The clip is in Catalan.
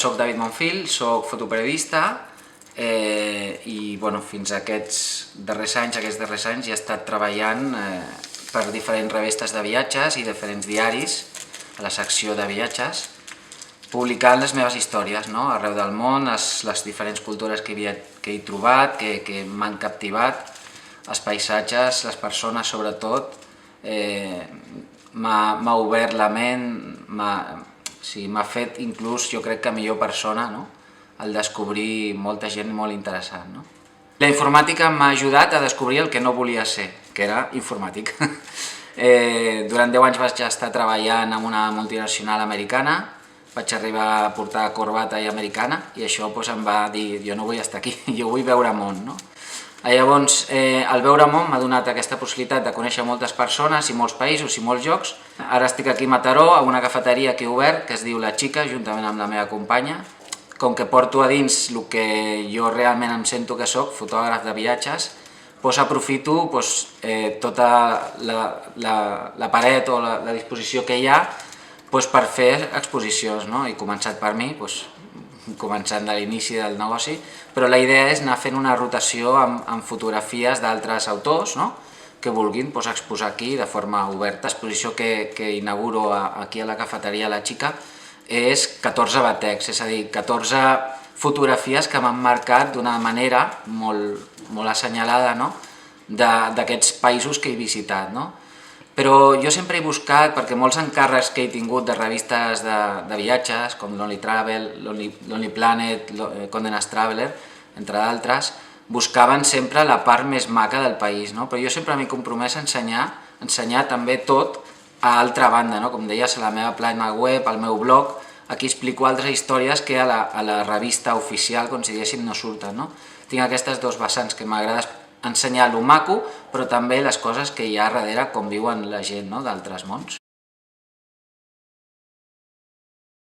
Soc David Monfil, soc fotoperiodista i fins a aquests darrers anys ja he estat treballant per diferents revistes de viatges i diferents diaris a la secció de viatges, publicant les meves històries arreu del món, les diferents cultures que he trobat, que m'han captivat, els paisatges, les persones sobretot, m'ha obert la ment, m'ha fet inclús, jo crec que millor persona, al descobrir molta gent molt interessant. La informàtica m'ha ajudat a descobrir el que no volia ser, que era informàtic. Durant 10 anys vaig estar treballant en una multinacional americana, vaig arribar a portar corbata i americana i això em va dir, jo no vull estar aquí, jo vull veure món. Llavors, el veure món m'ha donat aquesta possibilitat de conèixer moltes persones i molts països i molts llocs. Ara estic aquí a Mataró, a una cafeteria que he obert, que es diu La Xica, juntament amb la meva companya. Com que porto a dins el que jo realment em sento que soc, fotògraf de viatges, aprofito tota la paret o la disposició que hi ha per fer exposicions. He començat per mi, començant de l'inici del negoci, però la idea és anar fent una rotació amb fotografies d'altres autors que vulguin exposar aquí de forma oberta. L'exposició que inauguro aquí a la cafeteria La Xica és 14 batecs, és a dir, 14 fotografies que m'han marcat d'una manera molt assenyalada d'aquests països que he visitat. Però jo sempre he buscat, perquè molts encàrrecs que he tingut de revistes de viatges, com Lonely Travel, Lonely Planet, Condé Nast Traveler, entre d'altres, buscaven sempre la part més maca del país, però jo sempre m'he compromès a ensenyar també tot a altra banda, com deies, a la meva plana web, al meu blog. Aquí explico altres històries que a la revista oficial, com si diguéssim, no surten. Tinc aquestes dues vessants que m'agrada ensenyar lo maco, però també les coses que hi ha darrere, com viuen la gent d'altres mons.